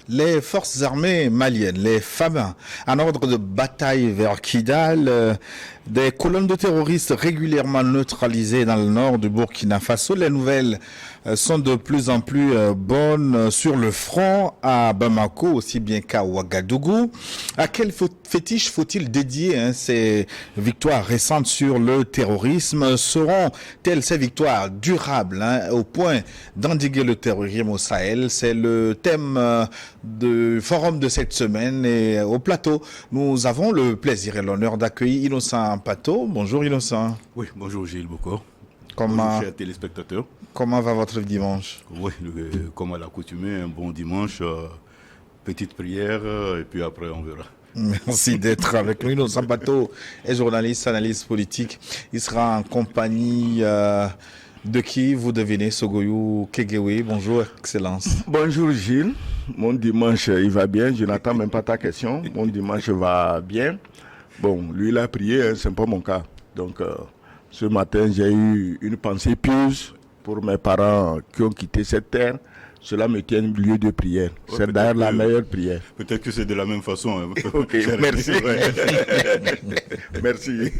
Les forces armées maliennes, les FAMA, en ordre de bataille vers Kidal, des colonnes de terroristes régulièrement neutralisées dans le nord du Burkina Faso. Les nouvelles sont de plus en plus bonnes sur le front à Bamako, aussi bien qu'à Ouagadougou. À quel fétiche faut-il dédier ces victoires récentes sur le terrorisme? Seront-elles ces victoires durables au point d'endiguer le terrorisme au Sahel? C'est le thème du forum de cette semaine. Et au plateau, nous avons le plaisir et l'honneur d'accueillir Innocent Pato. Bonjour Innocent. Oui, bonjour Gilles Bocor. Bonjour chers téléspectateurs. Comment va votre dimanche? Oui, comme à l'accoutumée, un bon dimanche, petite prière et puis après on verra. Merci d'être avec nous. Innocent Pato est journaliste, analyste politique. Il sera en compagnie de qui vous devinez, Sogoyou Kegewe. Bonjour, Excellence. Bonjour Gilles. Mon dimanche, il va bien. Je n'attends même pas ta question. Mon dimanche va bien. Bon, lui, il a prié, c'est pas mon cas. Donc, ce matin, j'ai eu une pensée pieuse pour mes parents qui ont quitté cette terre. Cela me tient lieu de prière. Ouais, c'est d'ailleurs la meilleure prière. Peut-être que c'est de la même façon. Hein. Ok, merci. Merci.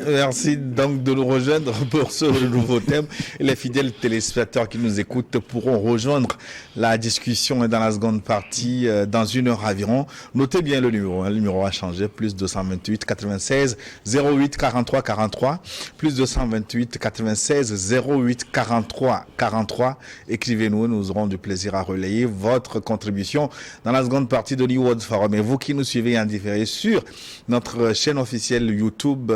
Merci donc de nous rejoindre pour ce nouveau thème. Et les fidèles téléspectateurs qui nous écoutent pourront rejoindre la discussion dans la seconde partie dans 1 heure environ. Notez bien le numéro. Le numéro a changé. Plus 228 96 08 43 43. Plus 228 96 08 43 43. Écrivez-nous, nous aurons du plaisir à relayer votre contribution dans la seconde partie de l'E-World Forum. Et vous qui nous suivez en différé sur notre chaîne officielle YouTube,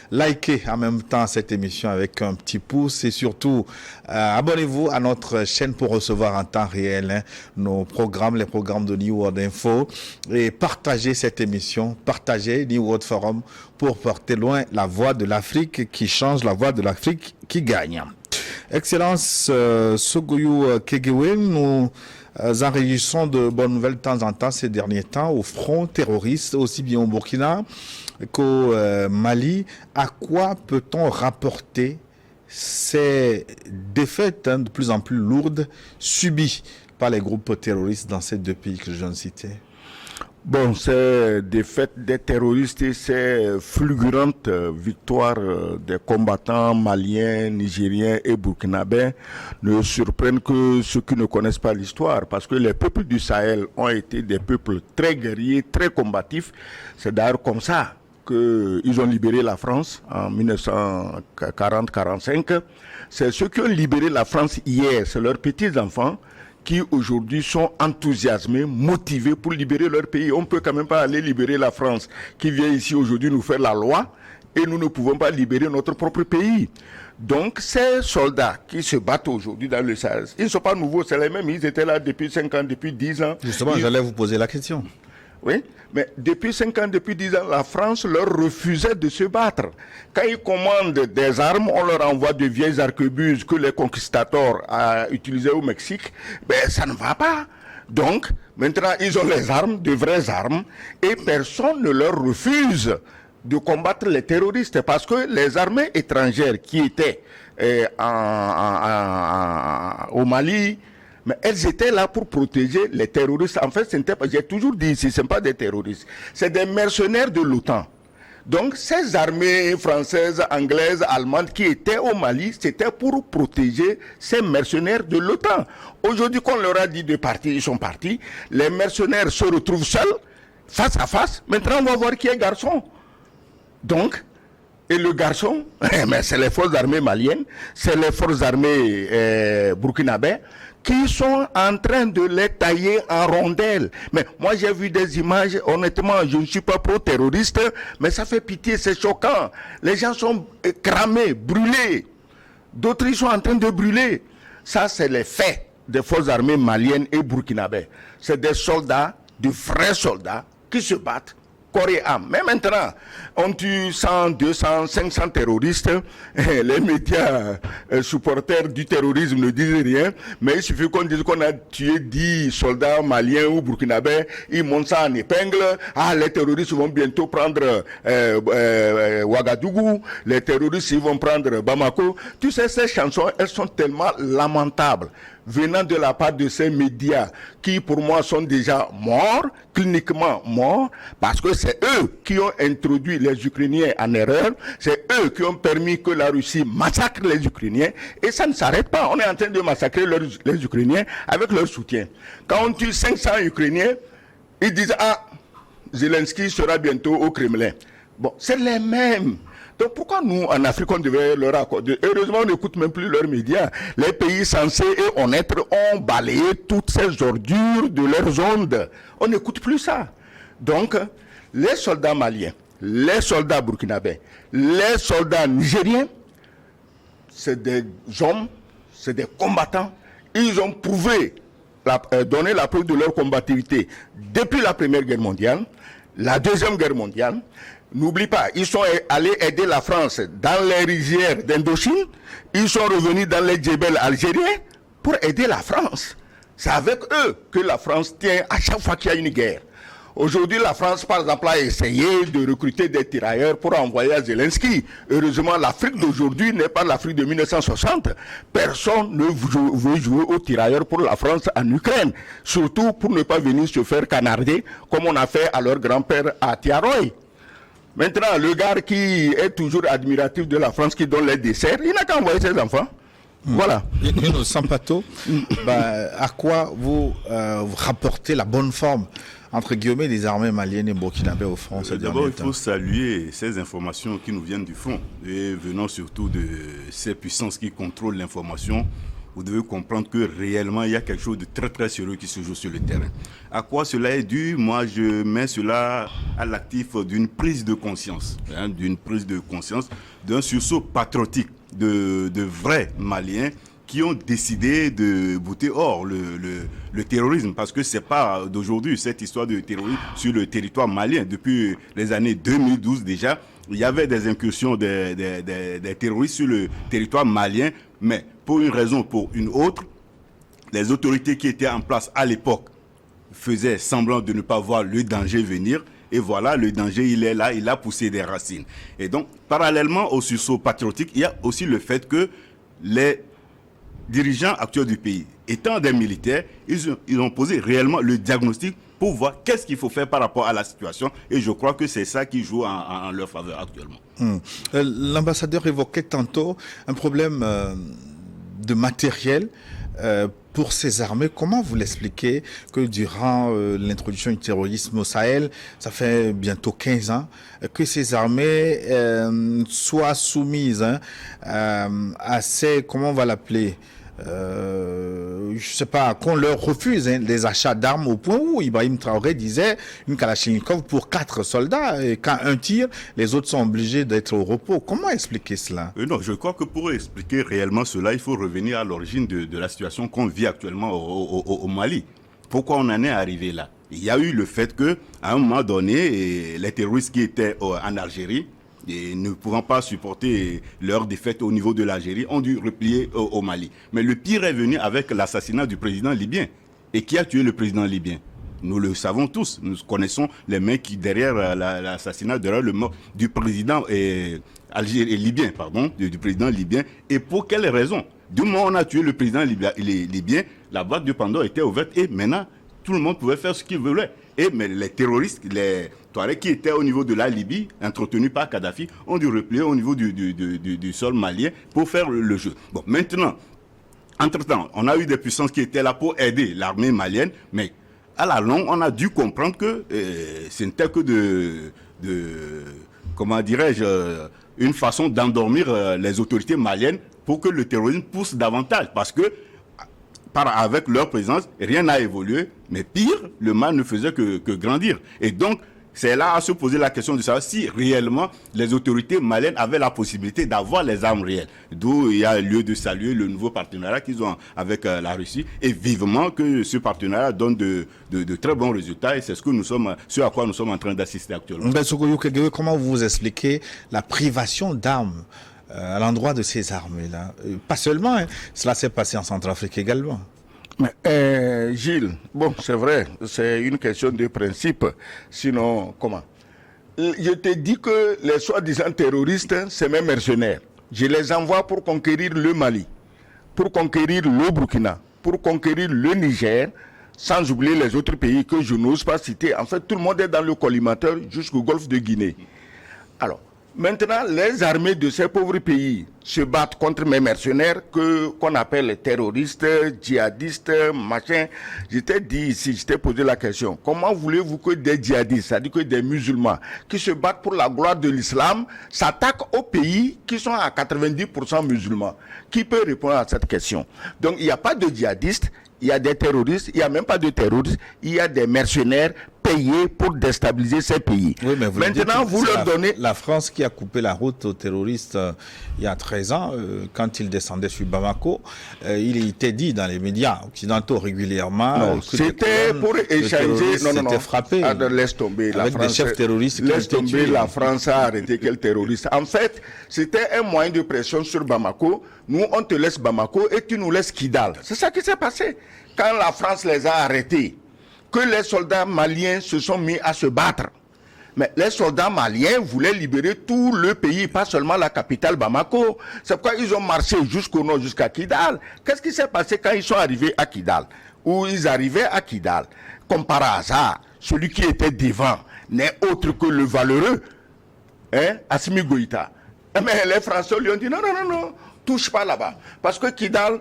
likez en même temps cette émission avec un petit pouce et surtout abonnez-vous à notre chaîne pour recevoir en temps réel nos programmes, les programmes de l'E-World Info, et partagez cette émission, partagez l'E-World Forum pour porter loin la voix de l'Afrique qui change, la voix de l'Afrique qui gagne. Excellence Sogoyou Kegewe, nous enregistrons de bonnes nouvelles de temps en temps ces derniers temps au front terroriste, aussi bien au Burkina qu'au Mali. À quoi peut-on rapporter ces défaites de plus en plus lourdes subies par les groupes terroristes dans ces deux pays que je viens de citer? Bon, ces défaites des terroristes et ces fulgurantes victoires des combattants maliens, nigériens et burkinabés ne surprennent que ceux qui ne connaissent pas l'histoire, parce que les peuples du Sahel ont été des peuples très guerriers, très combatifs. C'est d'ailleurs comme ça qu'ils ont libéré la France en 1940-45. C'est ceux qui ont libéré la France hier, c'est leurs petits-enfants qui aujourd'hui sont enthousiasmés, motivés pour libérer leur pays. On ne peut quand même pas aller libérer la France qui vient ici aujourd'hui nous faire la loi et nous ne pouvons pas libérer notre propre pays. Donc ces soldats qui se battent aujourd'hui dans le Sahel, ils ne sont pas nouveaux, c'est les mêmes, ils étaient là depuis 5 ans, depuis 10 ans. Justement, j'allais vous poser la question. Oui, mais depuis 5 ans, depuis 10 ans, la France leur refusait de se battre. Quand ils commandent des armes, on leur envoie de vieilles arquebuses que les conquistadors utilisaient au Mexique. Ben, ça ne va pas. Donc, maintenant, ils ont les armes, de vraies armes, et personne ne leur refuse de combattre les terroristes parce que les armées étrangères qui étaient au Mali, mais elles étaient là pour protéger les terroristes. En fait, j'ai toujours dit ici, ce ne sont pas des terroristes. C'est des mercenaires de l'OTAN. Donc, ces armées françaises, anglaises, allemandes qui étaient au Mali, c'était pour protéger ces mercenaires de l'OTAN. Aujourd'hui, qu'on leur a dit de partir, ils sont partis. Les mercenaires se retrouvent seuls, face à face. Maintenant, on va voir qui est garçon. Donc, et le garçon, c'est les forces armées maliennes, c'est les forces armées burkinabées, qui sont en train de les tailler en rondelles. Mais moi, j'ai vu des images, honnêtement, je ne suis pas pro-terroriste, mais ça fait pitié, c'est choquant. Les gens sont cramés, brûlés. D'autres, ils sont en train de brûler. Ça, c'est les faits des forces armées maliennes et burkinabées. C'est des soldats, de vrais soldats, qui se battent corps et âme. Mais maintenant, on tue 100, 200, 500 terroristes. Les médias supporters du terrorisme ne disent rien. Mais il suffit qu'on dise qu'on a tué 10 soldats maliens ou burkinabés. Ils montent ça en épingle. Ah, les terroristes vont bientôt prendre Ouagadougou. Les terroristes, ils vont prendre Bamako. Tu sais, ces chansons, elles sont tellement lamentables. venant de la part de ces médias qui, pour moi, sont déjà morts, cliniquement morts, parce que c'est eux qui ont introduit les Ukrainiens en erreur, c'est eux qui ont permis que la Russie massacre les Ukrainiens, et ça ne s'arrête pas. On est en train de massacrer les Ukrainiens avec leur soutien. Quand on tue 500 Ukrainiens, ils disent « Ah, Zelensky sera bientôt au Kremlin ». Bon, c'est les mêmes. Donc pourquoi nous, en Afrique, on devait leur accorder? Heureusement, on n'écoute même plus leurs médias. Les pays censés et honnêtes ont balayé toutes ces ordures de leurs ondes. On n'écoute plus ça. Donc, les soldats maliens, les soldats burkinabés, les soldats nigériens, c'est des hommes, c'est des combattants. Ils ont prouvé, donné la preuve de leur combativité depuis la Première Guerre mondiale, la Deuxième Guerre mondiale. N'oublie pas, ils sont allés aider la France dans les rizières d'Indochine. Ils sont revenus dans les djebels algériens pour aider la France. C'est avec eux que la France tient à chaque fois qu'il y a une guerre. Aujourd'hui, la France, par exemple, a essayé de recruter des tirailleurs pour envoyer à Zelensky. Heureusement, l'Afrique d'aujourd'hui n'est pas l'Afrique de 1960. Personne ne veut jouer aux tirailleurs pour la France en Ukraine. Surtout pour ne pas venir se faire canarder comme on a fait à leur grand-père à Tiaroy. Maintenant, le gars qui est toujours admiratif de la France, qui donne les desserts, il n'a qu'à envoyer ses enfants. Voilà. Sampato, à quoi vous rapportez la bonne forme entre guillemets des armées maliennes et burkinabées au front ces derniers temps? D'abord, il faut saluer ces informations qui nous viennent du front et venant surtout de ces puissances qui contrôlent l'information. Vous devez comprendre que réellement, il y a quelque chose de très très sérieux qui se joue sur le terrain. À quoi cela est dû? Moi, je mets cela à l'actif d'une prise de conscience, d'un sursaut patriotique de vrais Maliens qui ont décidé de bouter hors le terrorisme, parce que c'est pas d'aujourd'hui cette histoire de terrorisme sur le territoire malien. Depuis les années 2012 déjà, il y avait des incursions des terroristes sur le territoire malien, mais pour une raison ou pour une autre, les autorités qui étaient en place à l'époque faisaient semblant de ne pas voir le danger venir. Et voilà, le danger, il est là, il a poussé des racines. Et donc, parallèlement au sursaut patriotique, il y a aussi le fait que les dirigeants actuels du pays, étant des militaires, ils ont posé réellement le diagnostic pour voir qu'est-ce qu'il faut faire par rapport à la situation. Et je crois que c'est ça qui joue en leur faveur actuellement. L'ambassadeur évoquait tantôt un problème de matériel pour ces armées. Comment vous l'expliquez que durant l'introduction du terrorisme au Sahel, ça fait bientôt 15 ans, que ces armées soient soumises à ces, comment on va l'appeler, je sais pas, qu'on leur refuse les achats d'armes au point où Ibrahim Traoré disait une Kalachnikov pour 4 soldats, et quand un tire, les autres sont obligés d'être au repos. Comment expliquer cela? Non, je crois que pour expliquer réellement cela, il faut revenir à l'origine de la situation qu'on vit actuellement au Mali. Pourquoi on en est arrivé là? Il y a eu le fait que, à un moment donné, les terroristes qui étaient en Algérie, et ne pouvant pas supporter leur défaite au niveau de l'Algérie, ont dû replier au Mali. Mais le pire est venu avec l'assassinat du président libyen. Et qui a tué le président libyen? Nous le savons tous. Nous connaissons les mains qui, derrière l'assassinat, derrière le mort du président libyen, du président libyen. Et pour quelle raison? Du moment où on a tué le président libyen, la boîte de Pandore était ouverte et maintenant, tout le monde pouvait faire ce qu'il voulait. Mais les terroristes, les Touaregs qui étaient au niveau de la Libye, entretenus par Kadhafi, ont dû replier au niveau du sol malien pour faire le jeu. Bon, maintenant, entre-temps, on a eu des puissances qui étaient là pour aider l'armée malienne, mais à la longue, on a dû comprendre que ce n'était que comment dirais-je, une façon d'endormir les autorités maliennes pour que le terrorisme pousse davantage. Parce que avec leur présence, rien n'a évolué, mais pire, le mal ne faisait que grandir. Et donc, c'est là à se poser la question de savoir si réellement les autorités maliennes avaient la possibilité d'avoir les armes réelles. D'où il y a lieu de saluer le nouveau partenariat qu'ils ont avec la Russie, et vivement que ce partenariat donne de très bons résultats, et c'est ce à quoi nous sommes en train d'assister actuellement. Comment vous expliquez la privation d'armes à l'endroit de ces armées-là? Pas seulement, cela s'est passé en Centrafrique également. Gilles, bon, c'est vrai, c'est une question de principe. Sinon, comment? Je te dis que les soi-disant terroristes, c'est mes mercenaires. Je les envoie pour conquérir le Mali, pour conquérir le Burkina, pour conquérir le Niger, sans oublier les autres pays que je n'ose pas citer. En fait, tout le monde est dans le collimateur jusqu'au golfe de Guinée. Alors, maintenant, les armées de ces pauvres pays se battent contre mes mercenaires qu'on appelle terroristes, djihadistes, machin. Je t'ai dit ici, je t'ai posé la question. Comment voulez-vous que des djihadistes, c'est-à-dire que des musulmans qui se battent pour la gloire de l'islam, s'attaquent aux pays qui sont à 90% musulmans? Qui peut répondre à cette question? Donc, il n'y a pas de djihadistes. Il y a des terroristes, il n'y a même pas de terroristes, il y a des mercenaires payés pour déstabiliser ces pays. Oui, mais maintenant, vous leur donnez... La France qui a coupé la route aux terroristes il y a 13 ans, quand ils descendaient sur Bamako, il était dit dans les médias occidentaux régulièrement... Non, c'était pour échanger... Non. Frappé laisse tomber. Avec des chefs terroristes qui laisse tomber, tués. La France a arrêté quel terroriste. En fait, c'était un moyen de pression sur Bamako. Nous, on te laisse Bamako et tu nous laisses Kidal. C'est ça qui s'est passé. Quand la France les a arrêtés, que les soldats maliens se sont mis à se battre. Mais les soldats maliens voulaient libérer tout le pays, pas seulement la capitale Bamako. C'est pourquoi ils ont marché jusqu'au nord, jusqu'à Kidal. Qu'est-ce qui s'est passé quand ils sont arrivés à Kidal? Où ils arrivaient à Kidal, comme par hasard, celui qui était devant n'est autre que le valeureux, Assimi Goïta. Mais les Français lui ont dit non, touche pas là-bas. Parce que Kidal,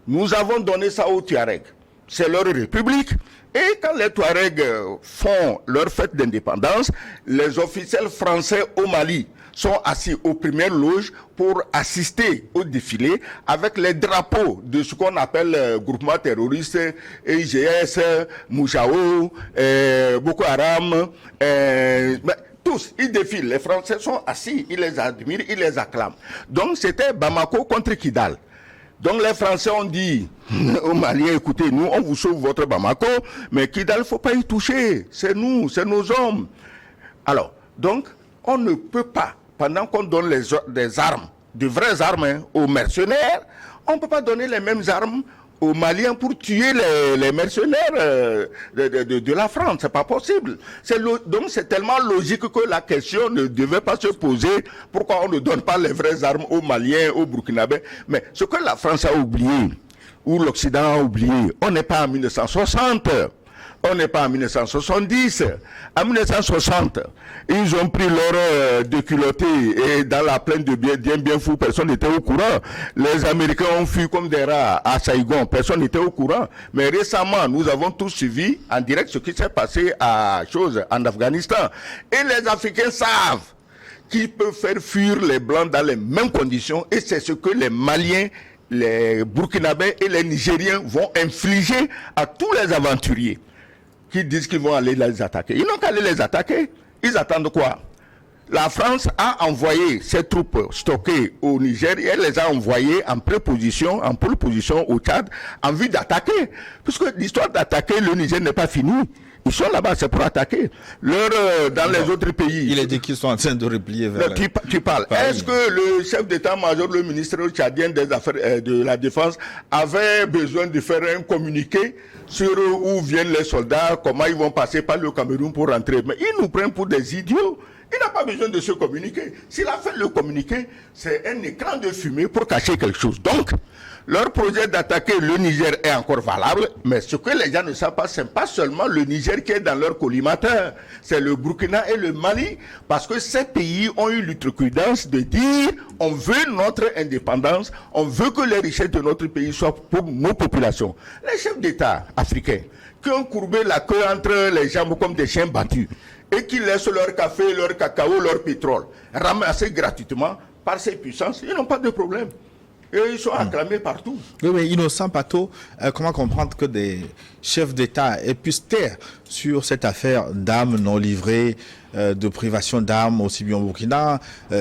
nous avons donné ça aux Touaregs. C'est leur république. Et quand les Touaregs font leur fête d'indépendance, les officiels français au Mali sont assis aux premières loges pour assister au défilé avec les drapeaux de ce qu'on appelle groupement terroriste, IGS, Mouchao, Boko Haram, tous, ils défilent. Les Français sont assis, ils les admirent, ils les acclament. Donc c'était Bamako contre Kidal. Donc les Français ont dit aux Maliens, écoutez, nous on vous sauve votre Bamako, mais Kidal, il ne faut pas y toucher. C'est nous, c'est nos hommes. Alors, donc, on ne peut pas, pendant qu'on donne des armes, de vraies armes aux mercenaires, on ne peut pas donner les mêmes armes aux Maliens pour tuer les mercenaires de la France. C'est pas possible. Donc c'est tellement logique que la question ne devait pas se poser. Pourquoi on ne donne pas les vraies armes aux Maliens, aux Burkinabés? Mais ce que la France a oublié, ou l'Occident a oublié, on n'est pas en 1960. On n'est pas en 1970. En 1960, ils ont pris leur déculotté et dans la plaine de bien fou, personne n'était au courant. Les Américains ont fui comme des rats à Saigon, personne n'était au courant. Mais récemment, nous avons tous suivi en direct ce qui s'est passé en Afghanistan. Et les Africains savent qu'ils peuvent faire fuir les Blancs dans les mêmes conditions et c'est ce que les Maliens, les Burkinabés et les Nigériens vont infliger à tous les aventuriers qui disent qu'ils vont aller les attaquer. Ils n'ont qu'à aller les attaquer. Ils attendent quoi? La France a envoyé ses troupes stockées au Niger et elle les a envoyées en préposition, en pole position au Tchad, en vue d'attaquer. Puisque l'histoire d'attaquer le Niger n'est pas finie. Ils sont là-bas, c'est pour attaquer. Dans les autres pays. Il est dit qu'ils sont en train de replier vers... Tu parles. Est-ce que le chef d'état-major, le ministre tchadien des Affaires de la Défense, avait besoin de faire un communiqué sur où viennent les soldats, comment ils vont passer par le Cameroun pour rentrer? Mais ils nous prennent pour des idiots. Il n'a pas besoin de se communiquer. S'il a fait le communiqué, c'est un écran de fumée pour cacher quelque chose. Donc, leur projet d'attaquer le Niger est encore valable, mais ce que les gens ne savent pas, c'est pas seulement le Niger qui est dans leur collimateur, c'est le Burkina et le Mali, parce que ces pays ont eu l'outrecuidance de dire on veut notre indépendance, on veut que les richesses de notre pays soient pour nos populations. Les chefs d'État africains qui ont courbé la queue entre les jambes comme des chiens battus et qui laissent leur café, leur cacao, leur pétrole ramassés gratuitement par ces puissances, ils n'ont pas de problème. Et ils sont acclamés partout. Oui, mais Innocent Pato, comment comprendre que des chefs d'État puissent taire sur cette affaire d'armes non livrées, de privation d'armes aussi bien au Burkina,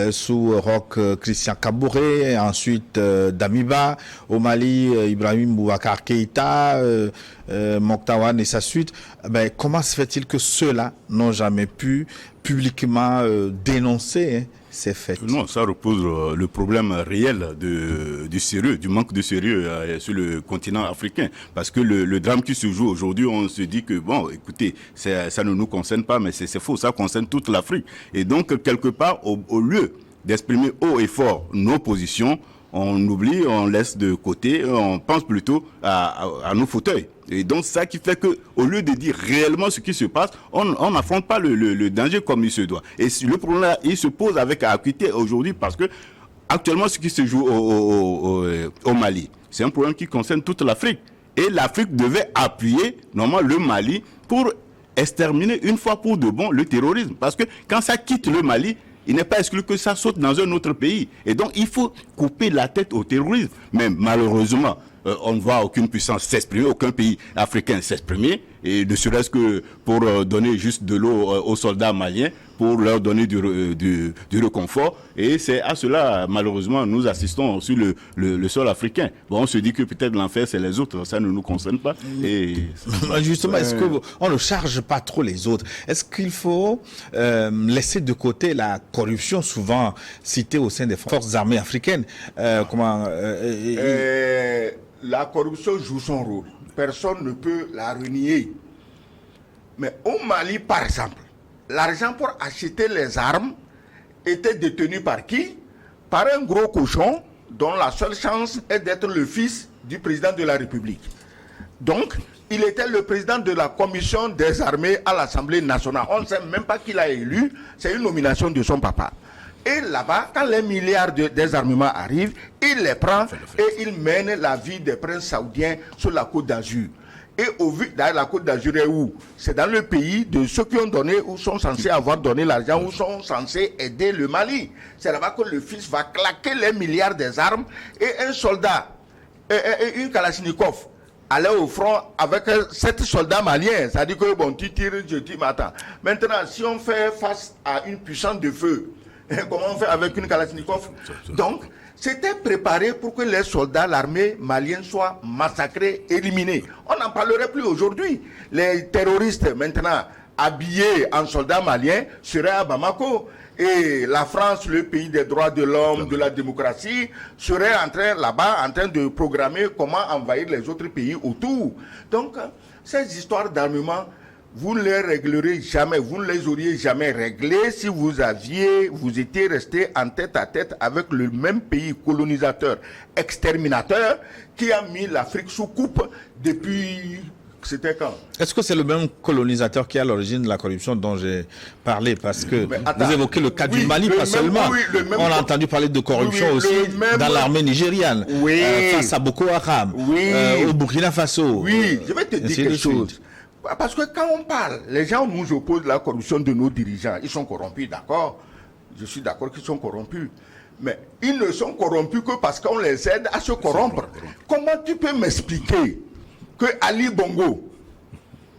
sous Roch Christian Kabouré, ensuite Damiba, au Mali, Ibrahim Boubacar Keïta, Mokhtar et sa suite. Comment se fait-il que ceux-là n'ont jamais pu publiquement dénoncer ces faits? Non, ça repose le problème réel du sérieux, du manque de sérieux sur le continent africain. Parce que le drame qui se joue aujourd'hui, on se dit que, bon, écoutez, ça ne nous concerne pas, mais c'est faux, ça concerne toute l'Afrique. Et donc, quelque part, au lieu d'exprimer haut et fort nos positions, on oublie, on laisse de côté, on pense plutôt à nos fauteuils. Et donc, ça qui fait que, au lieu de dire réellement ce qui se passe, on n'affronte pas le danger comme il se doit. Et le problème là, il se pose avec acuité aujourd'hui parce que, actuellement, ce qui se joue au Mali, c'est un problème qui concerne toute l'Afrique. Et l'Afrique devait appuyer, normalement, le Mali pour exterminer une fois pour de bon le terrorisme. Parce que quand ça quitte le Mali, il n'est pas exclu que ça saute dans un autre pays. Et donc, il faut couper la tête au terrorisme. Mais malheureusement, on ne voit aucune puissance s'exprimer, aucun pays africain s'exprimer, et ne serait-ce que pour donner juste de l'eau aux soldats maliens, pour leur donner du réconfort. Et c'est à cela, malheureusement, nous assistons sur le sol africain. Bon, on se dit que peut-être l'enfer, c'est les autres, ça ne nous concerne pas. Et justement, est-ce qu'on ne charge pas trop les autres? Est-ce qu'il faut laisser de côté la corruption souvent citée au sein des forces armées africaines? La corruption joue son rôle. Personne ne peut la renier. Mais au Mali, par exemple, l'argent pour acheter les armes était détenu par qui? Par un gros cochon dont la seule chance est d'être le fils du président de la République. Donc, il était le président de la commission des armées à l'Assemblée nationale. On ne sait même pas qui l'a élu. C'est une nomination de son papa. Et là-bas, quand les milliards de désarmement arrivent, il les prend et il mène la vie des princes saoudiens sur la Côte d'Azur. Et au vu, la Côte d'Azur est où? C'est dans le pays de ceux qui ont donné ou sont censés avoir donné l'argent ou sont censés aider le Mali. C'est là-bas que le fils va claquer les milliards des armes et un soldat et une Kalachnikov aller au front avec 7 soldats maliens. Ça dit que bon, tu tires, je tire, mais attends. Maintenant, si on fait face à une puissance de feu, comment on fait avec une Kalachnikov? Donc, c'était préparé pour que les soldats, l'armée malienne soient massacrés, éliminés. On n'en parlerait plus aujourd'hui. Les terroristes, maintenant, habillés en soldats maliens, seraient à Bamako. Et la France, le pays des droits de l'homme, de la démocratie, serait en train de programmer comment envahir les autres pays autour. Donc, ces histoires d'armement, vous ne les réglerez jamais, vous ne les auriez jamais réglées si vous étiez resté en tête à tête avec le même pays colonisateur, exterminateur, qui a mis l'Afrique sous coupe depuis... C'était quand? Est-ce que c'est le même colonisateur qui est à l'origine de la corruption dont j'ai parlé? Parce que vous évoquez le cas du Mali, pas seulement. On a entendu parler de corruption aussi dans l'armée nigériane, face à Boko Haram, au Burkina Faso. Oui, je vais te dire quelque chose. Parce que quand on parle, les gens nous opposent la corruption de nos dirigeants. Ils sont corrompus, d'accord? Je suis d'accord qu'ils sont corrompus. Mais ils ne sont corrompus que parce qu'on les aide à se corrompre. Comment tu peux m'expliquer que Ali Bongo,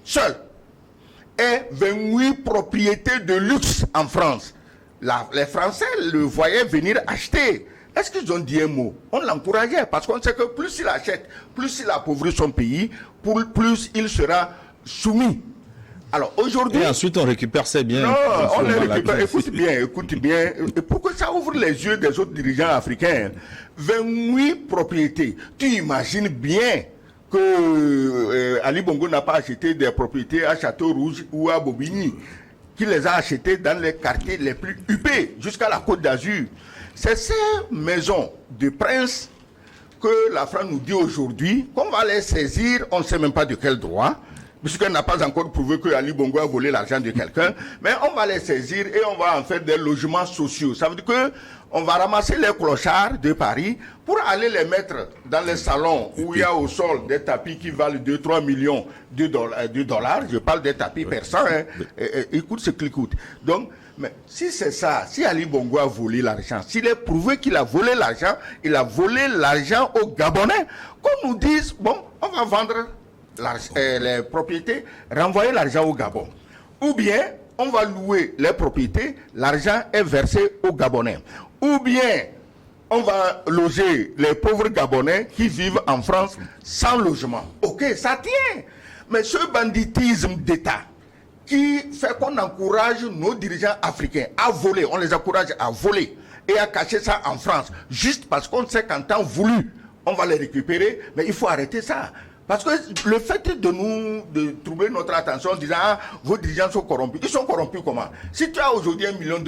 seul, ait 28 propriétés de luxe en France? Les Français le voyaient venir acheter. Est-ce qu'ils ont dit un mot? On l'encourageait parce qu'on sait que plus il achète, plus il appauvrit son pays, plus il sera soumis. Alors aujourd'hui... Et ensuite on récupère ses biens. Non, on les récupère. Écoute bien. Et pourquoi ça ouvre les yeux des autres dirigeants africains? 28 propriétés. Tu imagines bien que Ali Bongo n'a pas acheté des propriétés à Château-Rouge ou à Bobigny, qu'il les a achetées dans les quartiers les plus huppés, jusqu'à la Côte d'Azur. C'est ces maisons de princes que la France nous dit aujourd'hui qu'on va les saisir, on ne sait même pas de quel droit, puisqu'elle n'a pas encore prouvé que Ali Bongo a volé l'argent de quelqu'un, mais on va les saisir et on va en faire des logements sociaux. Ça veut dire que on va ramasser les clochards de Paris pour aller les mettre dans les salons où il y a au sol des tapis qui valent 2-3 millions de dollars. Je parle des tapis persans. Écoute ce qu'il coûte. Donc, mais si c'est ça, si Ali Bongo a volé l'argent, s'il est prouvé qu'il a volé l'argent, il a volé l'argent aux Gabonais, qu'on nous dise, bon, on va vendre les propriétés, renvoyer l'argent au Gabon. Ou bien, on va louer les propriétés, l'argent est versé aux Gabonais. Ou bien, on va loger les pauvres Gabonais qui vivent en France sans logement. Ok, ça tient. Mais ce banditisme d'État qui fait qu'on encourage nos dirigeants africains à voler, on les encourage à voler et à cacher ça en France, juste parce qu'on sait qu'en temps voulu, on va les récupérer, mais il faut arrêter ça. Parce que le fait de troubler notre attention en disant vos dirigeants sont corrompus. Ils sont corrompus comment? Si tu as aujourd'hui $1 million,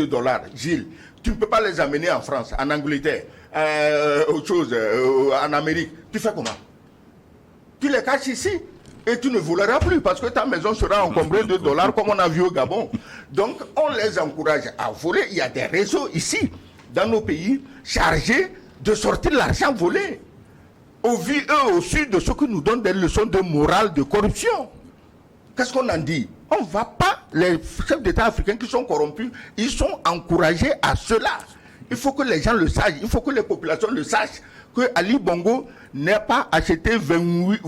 Gilles, tu ne peux pas les amener en France, en Angleterre, autre chose, en Amérique. Tu fais comment? Tu les caches ici et tu ne voleras plus parce que ta maison sera encombrée de dollars comme on a vu au Gabon. Donc on les encourage à voler. Il y a des réseaux ici, dans nos pays, chargés de sortir l'argent volé. Au vu, eux, au sud de ceux qui nous donnent des leçons de morale, de corruption. Qu'est-ce qu'on en dit? On ne va pas, les chefs d'État africains qui sont corrompus, ils sont encouragés à cela. Il faut que les gens le sachent, il faut que les populations le sachent, que Ali Bongo n'a pas acheté 28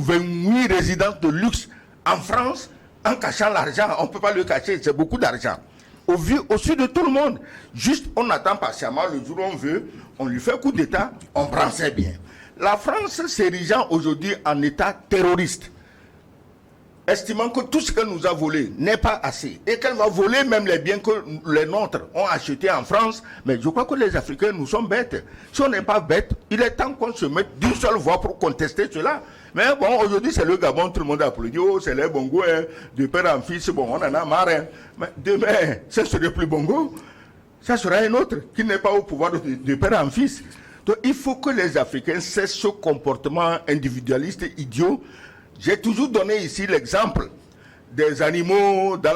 résidences de luxe en France en cachant l'argent. On ne peut pas le cacher, c'est beaucoup d'argent. Au sud de tout le monde, juste on attend patiemment, le jour où on veut, on lui fait coup d'État, on prend ses biens. La France s'érigeant aujourd'hui en État terroriste, estimant que tout ce qu'elle nous a volé n'est pas assez et qu'elle va voler même les biens que les nôtres ont achetés en France. Mais je crois que les Africains, nous sommes bêtes. Si on n'est pas bêtes, il est temps qu'on se mette d'une seule voix pour contester cela. Mais bon, aujourd'hui c'est le Gabon, tout le monde applaudit, oh c'est les Bongo, hein, de père en fils, bon on en a marre. Hein. Mais demain, ce ne serait plus Bongo, ça sera un autre qui n'est pas au pouvoir de père en fils. Donc il faut que les Africains cessent ce comportement individualiste idiot. J'ai toujours donné ici l'exemple des animaux dans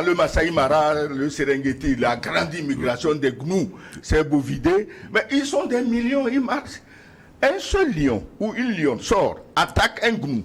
le Masai Mara, le Serengeti, la grande immigration des gnous, ces bovidés, mais ils sont des millions, ils marchent. Un seul lion ou une lionne sort, attaque un gnou,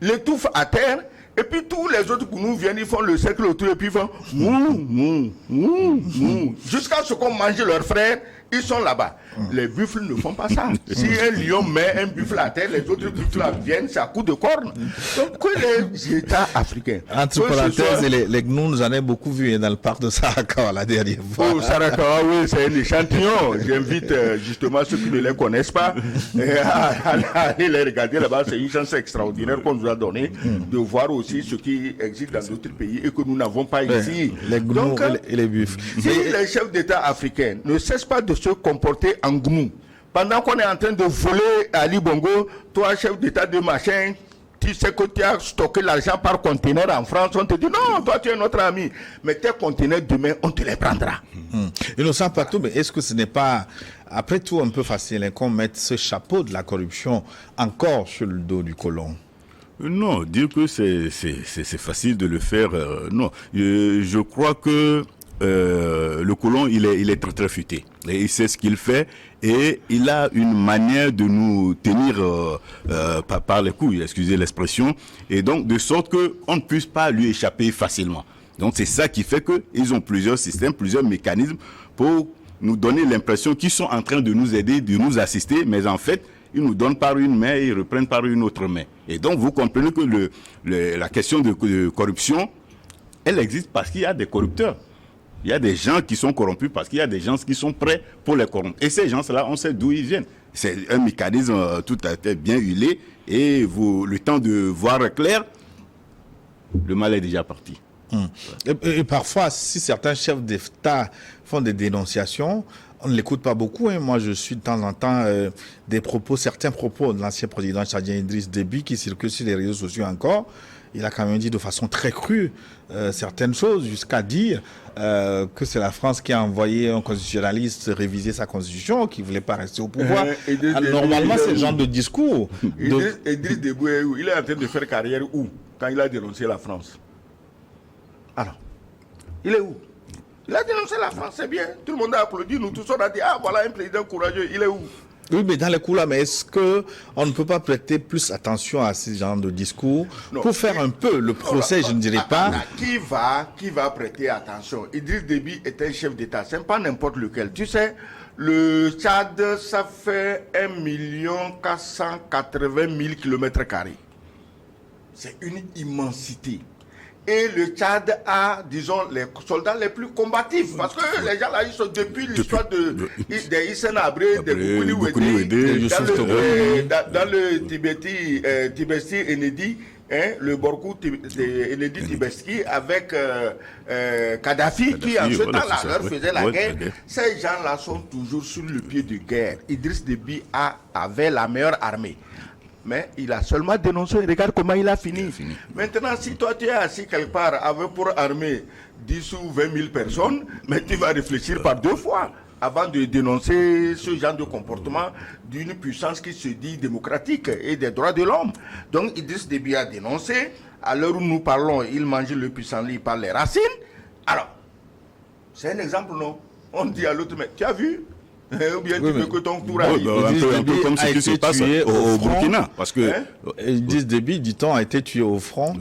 l'étouffe à terre, et puis tous les autres gnous viennent, ils font le cercle autour et puis ils font mou, mou, mou, mou, jusqu'à ce qu'on mange leurs frères. Ils sont là-bas. Les buffles ne font pas ça. Si un lion met un buffle à terre, les autres buffles viennent, c'est à coup de cornes. Donc que les États africains... Entre parenthèses, les gnous, j'en ai beaucoup vu dans le parc de Sarakawa la dernière fois. Oh, Sarakawa, oui, c'est un échantillon. J'invite justement ceux qui ne les connaissent pas à aller les regarder là-bas. C'est une chance extraordinaire qu'on nous a donnée de voir aussi ce qui existe dans d'autres pays et que nous n'avons pas ici. Les gnous. Donc, et les buffles. Si les chefs d'État africains ne cessent pas de se comporter en gnou, pendant qu'on est en train de voler Ali Bongo, toi chef d'État de machin, tu sais que tu as stocké l'argent par conteneur en France, on te dit non, toi tu es notre ami, mais tes conteneurs demain on te les prendra. Innocent Patou, mais est-ce que ce n'est pas après tout un peu facile hein, qu'on mette ce chapeau de la corruption encore sur le dos du colon? Non, dire que c'est facile de le faire, non. Je crois que le colon, il est très très futé. Et il sait ce qu'il fait et il a une manière de nous tenir par les couilles, excusez l'expression, et donc de sorte qu'on ne puisse pas lui échapper facilement. Donc c'est ça qui fait qu'ils ont plusieurs systèmes, plusieurs mécanismes pour nous donner l'impression qu'ils sont en train de nous aider, de nous assister, mais en fait, ils nous donnent par une main et ils reprennent par une autre main. Et donc vous comprenez que la question de corruption, elle existe parce qu'il y a des corrupteurs. Il y a des gens qui sont corrompus parce qu'il y a des gens qui sont prêts pour les corrompre. Et ces gens-là, on sait d'où ils viennent. C'est un mécanisme tout à fait bien huilé. Et le temps de voir clair, le mal est déjà parti. Et parfois, si certains chefs d'État font des dénonciations, on ne l'écoute pas beaucoup. Hein. Moi, je suis de temps en temps certains propos de l'ancien président tchadien Idriss Déby qui circulent sur les réseaux sociaux encore. Il a quand même dit de façon très crue certaines choses, jusqu'à dire que c'est la France qui a envoyé un constitutionnaliste réviser sa constitution, qui ne voulait pas rester au pouvoir. Normalement, c'est le genre de discours. Idriss Déby, il est en train de faire carrière où? Quand il a dénoncé la France. Alors, il est où? Il a dénoncé la France, c'est bien. Tout le monde a applaudi, nous tous on a dit, ah voilà un président courageux, il est où? Oui, mais dans les coups là, mais est-ce qu'on ne peut pas prêter plus attention à ce genre de discours pour faire un peu le procès, je ne dirais pas. Qui va prêter attention? Idriss Déby est un chef d'État, c'est pas n'importe lequel. Tu sais, le Tchad, ça fait 1 480 000 km². C'est une immensité. Et le Tchad a, disons, les soldats les plus combatifs. Parce que les gens là, ils sont depuis l'histoire des Hissène Habré, des Boukouni Ouédé, dans le Tibesti Enedi, hein, le Borkou Enedi Tibesti, avec Kadhafi, qui en ce temps-là leur faisait la guerre. Ces gens-là sont toujours sur le pied de guerre. Idriss Déby avait la meilleure armée. Mais il a seulement dénoncé, regarde comment il a fini. Maintenant, si toi tu es assis quelque part avec pour armer 10 ou 20 000 personnes, mais tu vas réfléchir par 2 fois avant de dénoncer ce genre de comportement d'une puissance qui se dit démocratique et des droits de l'homme. Donc Idriss Déby a dénoncé, à l'heure où nous parlons, il mange le pissenlit par les racines. Alors, c'est un exemple, non? On dit à l'autre, mais tu as vu? Ou bien tu veux que ton tour arrive? Un peu comme ce qui se passe au Burkina. Parce que Idriss Déby, dit-on, a été tué au front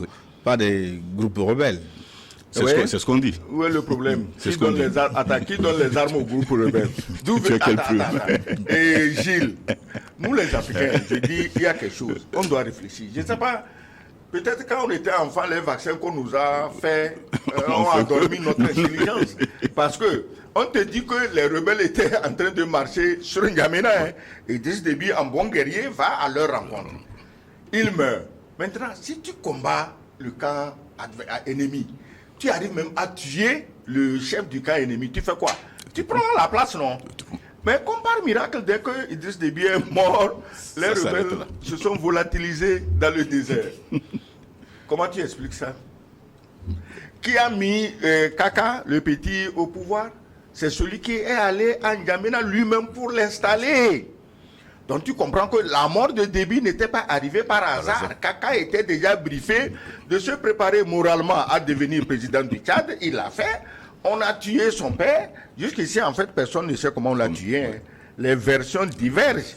par des groupes rebelles. C'est ce qu'on dit. Où est le problème? C'est Qui ce qu'on donne dit. qui donne les armes au groupe rebelle? D'où Tu as quel prix? Et Gilles, nous les Africains, je dis, il y a quelque chose. On doit réfléchir. Je ne sais pas, peut-être quand on était enfant, les vaccins qu'on nous a fait ont endormi notre intelligence. Parce que on te dit que les rebelles étaient en train de marcher sur N'Djamena. Et Idriss Déby, en bon guerrier, va à leur rencontre. Il meurt. Maintenant, si tu combats le camp ennemi, tu arrives même à tuer le chef du camp ennemi, tu fais quoi? Tu prends la place, non? Mais comme par miracle, dès que Idriss Déby est mort, les rebelles se sont volatilisés dans le désert. Comment tu expliques ça? Qui a mis Kaka, le petit, au pouvoir? C'est celui qui est allé à N'Djamena lui-même pour l'installer. Donc tu comprends que la mort de Déby n'était pas arrivée par hasard. Kaka était déjà briefé de se préparer moralement à devenir président du Tchad. Il l'a fait. On a tué son père. Jusqu'ici, en fait, personne ne sait comment on l'a tué. Hein. Les versions divergent.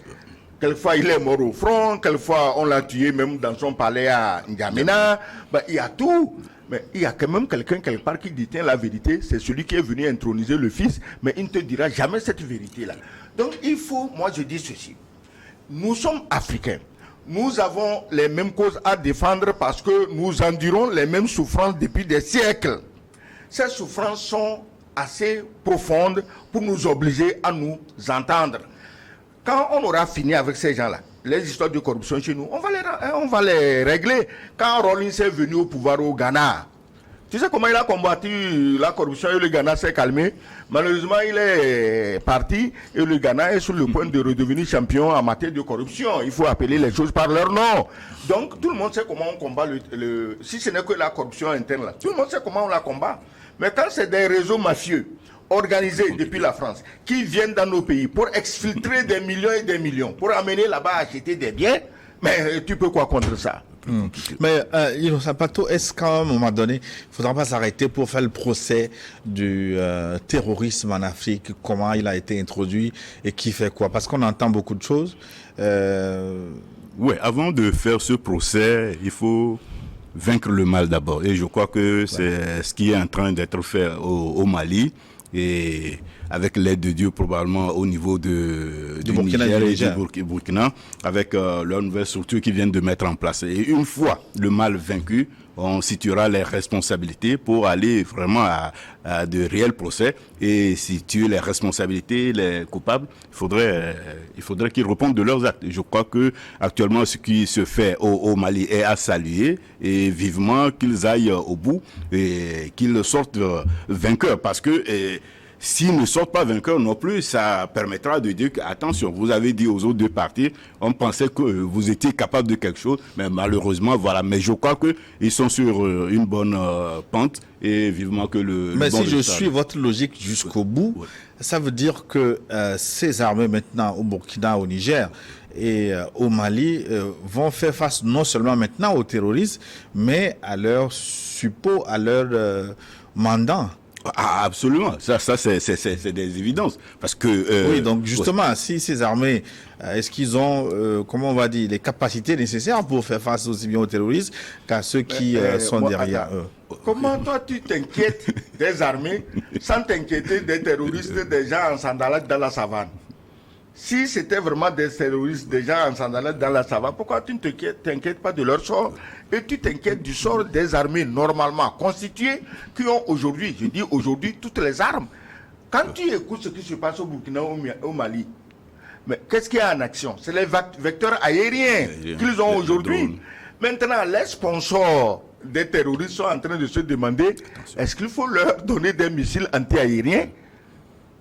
Quelquefois, il est mort au front. Quelquefois, on l'a tué même dans son palais à N'Djamena. Ben, il y a tout. Mais il y a quand même quelqu'un quelque part qui détient la vérité. C'est celui qui est venu introniser le fils. Mais il ne te dira jamais cette vérité-là. Donc, il faut, moi je dis ceci. Nous sommes africains. Nous avons les mêmes causes à défendre parce que nous endurons les mêmes souffrances depuis des siècles. Ces souffrances sont assez profondes pour nous obliger à nous entendre. Quand on aura fini avec ces gens-là, les histoires de corruption chez nous, on va les régler. Quand Rawlings est venu au pouvoir au Ghana, tu sais comment il a combattu la corruption et le Ghana s'est calmé? Malheureusement, il est parti et le Ghana est sur le point de redevenir champion en matière de corruption. Il faut appeler les choses par leur nom. Donc, tout le monde sait comment on combat si ce n'est que la corruption interne là. Tout le monde sait comment on la combat. Mais quand c'est des réseaux mafieux organisés depuis la France qui viennent dans nos pays pour exfiltrer des millions et des millions, pour amener là-bas à acheter des biens, mais tu peux quoi contre ça? Mais Sapato, est-ce qu'à un moment donné, il ne faudra pas s'arrêter pour faire le procès du terrorisme en Afrique, comment il a été introduit et qui fait quoi? Parce qu'on entend beaucoup de choses. Oui, avant de faire ce procès, il faut vaincre le mal d'abord. Et je crois que c'est ce qui est en train d'être fait au Mali. Et avec l'aide de Dieu probablement au niveau du Burkina Niger et du Burkina, avec leur nouvelle structure qu'ils viennent de mettre en place. Et une fois le mal vaincu, on situera les responsabilités pour aller vraiment à de réels procès et situer les responsabilités, les coupables. Il faudrait qu'ils répondent de leurs actes. Je crois que actuellement ce qui se fait au Mali est à saluer et vivement qu'ils aillent au bout et qu'ils sortent vainqueurs parce que s'ils ne sortent pas vainqueurs non plus, ça permettra de dire que, attention, vous avez dit aux autres deux parties, on pensait que vous étiez capable de quelque chose, mais malheureusement, voilà. Mais je crois qu'ils sont sur une bonne pente et vivement que Mais si je suis votre logique jusqu'au bout, ça veut dire que ces armées maintenant au Burkina, au Niger et au Mali vont faire face non seulement maintenant aux terroristes, mais à leur suppôt, à leur mandant. Ah, absolument, ça c'est des évidences parce que oui, donc justement, si ces armées, est-ce qu'ils ont, comment on va dire, les capacités nécessaires pour faire face aussi bien aux terroristes qu'à ceux qui sont derrière eux? Comment toi tu t'inquiètes des armées sans t'inquiéter des terroristes, des gens en sandalettes dans la savane? Si c'était vraiment des terroristes, des gens en sandalettes dans la savane, pourquoi tu ne t'inquiètes pas de leur sort et tu t'inquiètes du sort des armées normalement constituées qui ont aujourd'hui, je dis aujourd'hui, toutes les armes. Quand tu écoutes ce qui se passe au Burkina, au Mali, mais qu'est-ce qu'il y a en action? C'est les vecteurs aériens qu'ils ont aujourd'hui. Maintenant, les sponsors des terroristes sont en train de se demander est-ce qu'il faut leur donner des missiles anti-aériens?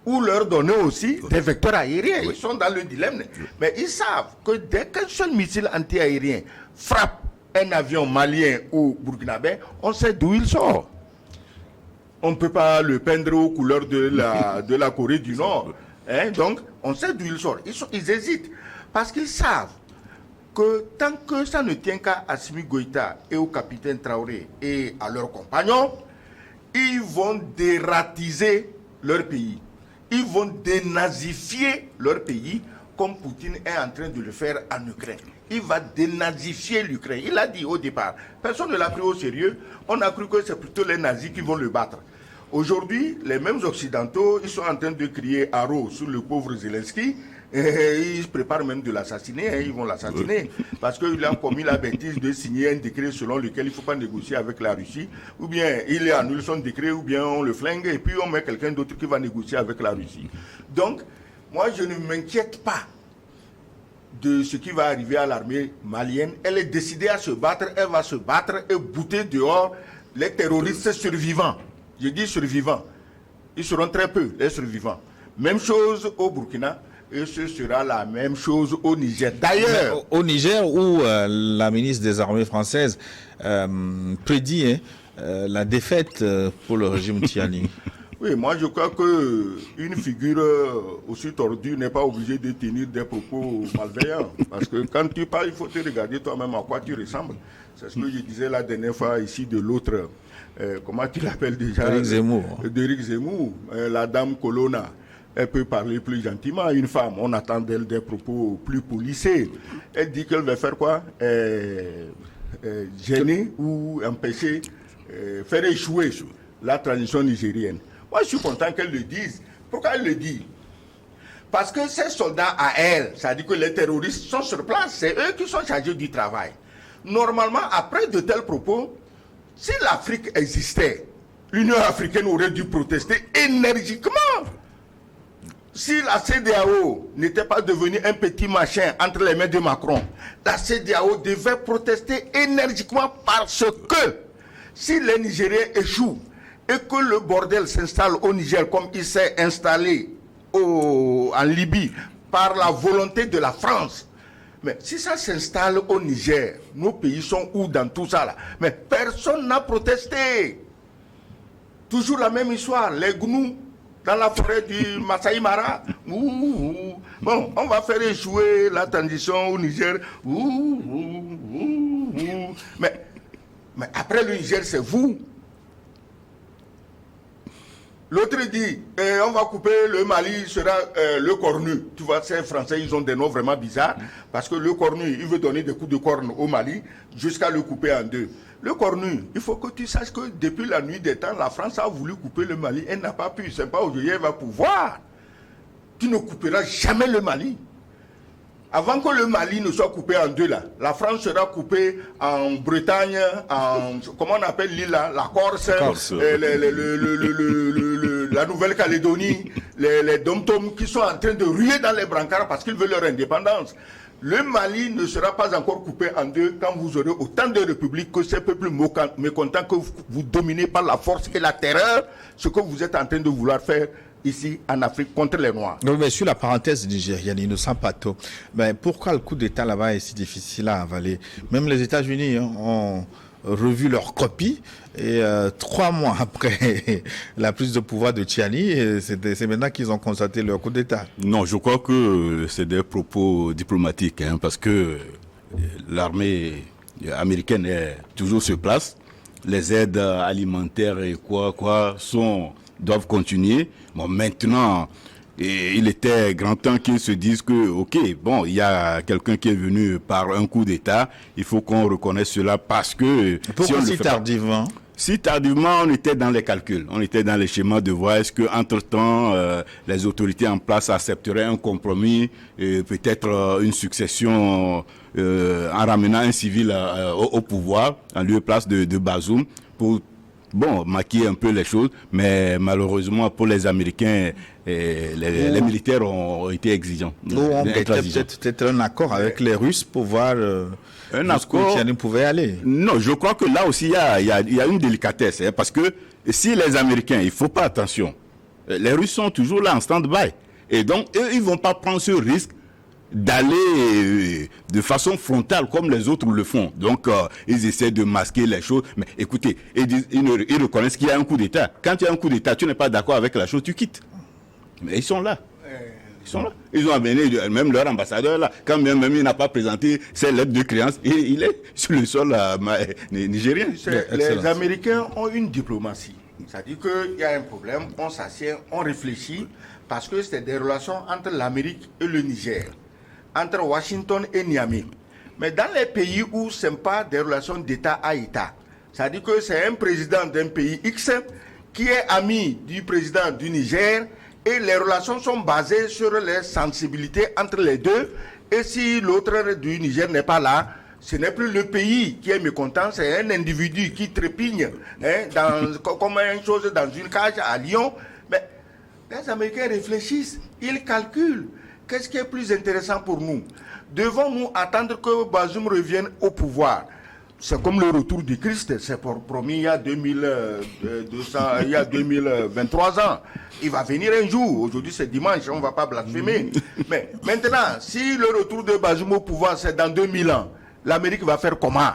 ou leur donner aussi des vecteurs aériens. Ils sont dans le dilemme. Mais ils savent que dès qu'un seul missile anti-aérien frappe un avion malien ou burkinabé, on sait d'où il sort. On ne peut pas le peindre aux couleurs de la Corée du Nord. Hein? Donc, on sait d'où il sort. Ils hésitent parce qu'ils savent que tant que ça ne tient qu'à Assimi Goïta et au capitaine Traoré et à leurs compagnons, ils vont dératiser leur pays. Ils vont dénazifier leur pays comme Poutine est en train de le faire en Ukraine. Il va dénazifier l'Ukraine. Il l'a dit au départ. Personne ne l'a pris au sérieux. On a cru que c'est plutôt les nazis qui vont le battre. Aujourd'hui, les mêmes Occidentaux, ils sont en train de crier haro sur le pauvre Zelensky. Et ils se préparent même de l'assassiner, hein, ils vont l'assassiner. Parce qu'il a commis la bêtise de signer un décret selon lequel il ne faut pas négocier avec la Russie. Ou bien il annule son décret, ou bien on le flingue, et puis on met quelqu'un d'autre qui va négocier avec la Russie. Donc, moi je ne m'inquiète pas de ce qui va arriver à l'armée malienne. Elle est décidée à se battre, elle va se battre et bouter dehors les terroristes survivants. Je dis survivants. Ils seront très peu, les survivants. Même chose au Burkina. Et ce sera la même chose au Niger. D'ailleurs, au Niger, où la ministre des Armées françaises prédit la défaite pour le régime Tiani. Oui, moi je crois qu'une figure aussi tordue n'est pas obligée de tenir des propos malveillants. Parce que quand tu parles, il faut te regarder toi-même à quoi tu ressembles. C'est ce que je disais la dernière fois ici de l'autre, comment tu l'appelles déjà? Éric Zemmour. D'Éric Zemmour, la dame Colonna. Elle peut parler plus gentiment à une femme. On attend d'elle des propos plus policiers. Elle dit qu'elle va faire quoi? Gêner ou empêcher, faire échouer la transition nigérienne. Moi, je suis content qu'elle le dise. Pourquoi elle le dit? Parce que ces soldats à elle, ça dit que les terroristes sont sur place. C'est eux qui sont chargés du travail. Normalement, après de tels propos, si l'Afrique existait, l'Union africaine aurait dû protester énergiquement. Si la CEDEAO n'était pas devenue un petit machin entre les mains de Macron, la CEDEAO devait protester énergiquement parce que si les Nigériens échouent et que le bordel s'installe au Niger comme il s'est installé en Libye par la volonté de la France, mais si ça s'installe au Niger, nos pays sont où dans tout ça là? Mais personne n'a protesté. Toujours la même histoire, les gnous dans la forêt du Masai Mara. Bon, on va faire échouer la transition au Niger. Mais après le Niger, c'est vous. L'autre dit, on va couper le Mali, sera le cornu. Tu vois, ces Français, ils ont des noms vraiment bizarres. Parce que le cornu, il veut donner des coups de corne au Mali jusqu'à le couper en deux. Le cornu, il faut que tu saches que depuis la nuit des temps, la France a voulu couper le Mali. Elle n'a pas pu. C'est pas aujourd'hui, elle va pouvoir. Tu ne couperas jamais le Mali. Avant que le Mali ne soit coupé en deux, là, la France sera coupée en Bretagne, comment on appelle l'île là, la Corse, la Nouvelle-Calédonie, les dom-toms qui sont en train de ruer dans les brancards parce qu'ils veulent leur indépendance. Le Mali ne sera pas encore coupé en deux quand vous aurez autant de républiques que ces peuples mécontents que vous dominez par la force et la terreur, ce que vous êtes en train de vouloir faire ici en Afrique contre les Noirs. Non, mais sur la parenthèse nigérienne, Innocent Pato, ben pourquoi le coup d'État là-bas est si difficile à avaler? Même les États-Unis ont revu leur copie et 3 mois après la prise de pouvoir de Tiani, c'est maintenant qu'ils ont constaté leur coup d'État. Non, je crois que c'est des propos diplomatiques, hein, parce que l'armée américaine est toujours sur place. Les aides alimentaires et quoi doivent continuer. Bon, maintenant, il était grand temps qu'ils se disent que, ok, bon, il y a quelqu'un qui est venu par un coup d'État, il faut qu'on reconnaisse cela parce que... Pourquoi si tardivement? Si tardivement, on était dans les calculs, on était dans les schémas de voir est-ce qu'entre-temps, les autorités en place accepteraient un compromis, peut-être une succession en ramenant un civil au pouvoir, en lieu et place de Bazoum, pour maquiller un peu les choses, mais malheureusement pour les Américains, les militaires ont été exigeants. On peut-être un accord avec les Russes pour voir un accord Tiani pouvait aller. Non, je crois que là aussi il y a une délicatesse, hein, parce que si les Américains, il faut pas attention, Les Russes sont toujours là en stand-by. Et donc, eux, ils ne vont pas prendre ce risque d'aller de façon frontale comme les autres le font. Donc, ils essaient de masquer les choses. Mais écoutez, ils reconnaissent qu'il y a un coup d'État. Quand il y a un coup d'État, tu n'es pas d'accord avec la chose, tu quittes. Mais ils sont là. Ils sont là. Ils ont amené même leur ambassadeur là. Quand même il n'a pas présenté ses lettres de créance, et il est sur le sol nigérien. Les Américains ont une diplomatie. C'est-à-dire qu'il y a un problème, on s'assied, on réfléchit, parce que c'est des relations entre l'Amérique et le Niger, entre Washington et Niamey. Mais dans les pays où ce n'est pas des relations d'État à État, c'est-à-dire que c'est un président d'un pays X qui est ami du président du Niger, et les relations sont basées sur les sensibilités entre les deux. Et si l'autre du Niger n'est pas là, ce n'est plus le pays qui est mécontent, c'est un individu qui trépigne comme une chose dans une cage à Lyon. Mais les Américains réfléchissent, ils calculent. Qu'est-ce qui est plus intéressant pour nous? Devons-nous attendre que Bazoum revienne au pouvoir? C'est comme le retour du Christ, c'est promis il y a 2023 ans. Il va venir un jour. Aujourd'hui c'est dimanche, on ne va pas blasphémer. Mais maintenant, si le retour de Bazoum au pouvoir c'est dans 2000 ans, l'Amérique va faire comment?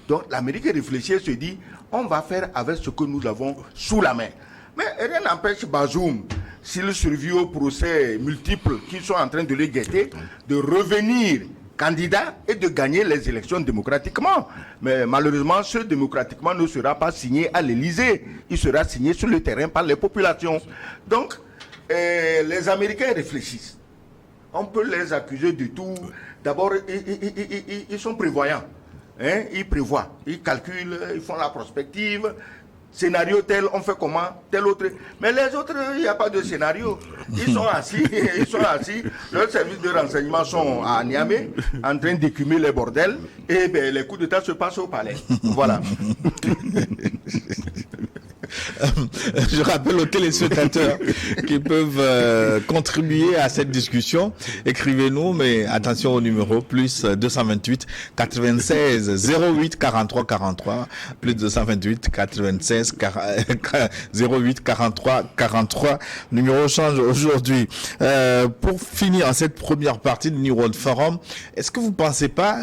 Donc l'Amérique réfléchit et se dit, on va faire avec ce que nous avons sous la main. Mais rien n'empêche Bazoum, s'il survit aux procès multiples qui sont en train de le guetter, de revenir candidat et de gagner les élections démocratiquement. Mais malheureusement, ce démocratiquement ne sera pas signé à l'Élysée. Il sera signé sur le terrain par les populations. Donc, les Américains réfléchissent. On peut les accuser de tout. D'abord, ils sont prévoyants. Ils prévoient, ils calculent, ils font la prospective. Scénario tel, on fait comment, tel autre. Mais les autres, il n'y a pas de scénario. Ils sont assis, Leurs services de renseignement sont à Niamey, en train d'écumer les bordels, et les coups d'État se passent au palais. Voilà. Je rappelle aux téléspectateurs qui peuvent contribuer à cette discussion. Écrivez-nous, mais attention au numéro plus 228 96 08 43 43 plus 228 96 08 43 43. Numéro change aujourd'hui. Pour finir cette première partie du New World Forum, est-ce que vous ne pensez pas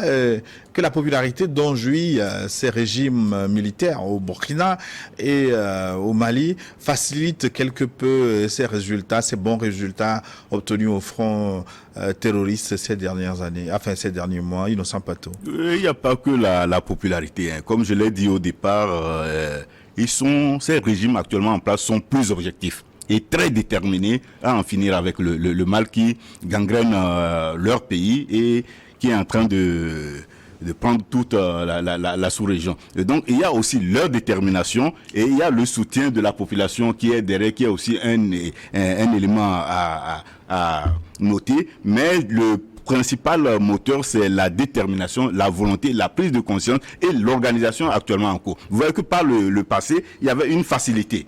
que la popularité dont jouit ces régimes militaires au Burkina et au Mali facilite quelque peu ces résultats, ces bons résultats obtenus au front terroriste ces dernières années, enfin ces derniers mois? Innocent Pato. Il n'y a pas que la popularité. Comme je l'ai dit au départ, ces régimes actuellement en place sont plus objectifs et très déterminés à en finir avec le mal qui gangrène leur pays et qui est en train de prendre toute la sous-région. Et donc, il y a aussi leur détermination et il y a le soutien de la population qui est derrière, qui est aussi un élément à noter. Mais le principal moteur, c'est la détermination, la volonté, la prise de conscience et l'organisation actuellement en cours. Vous voyez que par le passé, il y avait une facilité.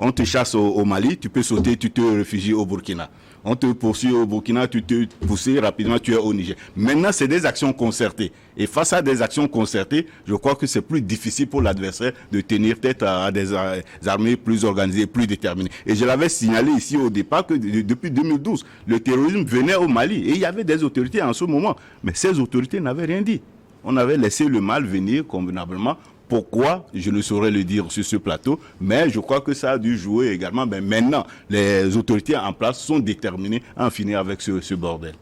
On te chasse au Mali, tu peux sauter, tu te réfugies au Burkina. On te poursuit au Burkina, tu te pousses rapidement, tu es au Niger. Maintenant, c'est des actions concertées. Et face à des actions concertées, je crois que c'est plus difficile pour l'adversaire de tenir tête à des armées plus organisées, plus déterminées. Et je l'avais signalé ici au départ que depuis 2012, le terrorisme venait au Mali. Et il y avait des autorités en ce moment. Mais ces autorités n'avaient rien dit. On avait laissé le mal venir convenablement. Pourquoi? Je ne saurais le dire sur ce plateau, mais je crois que ça a dû jouer également. Mais maintenant, les autorités en place sont déterminées à en finir avec ce bordel.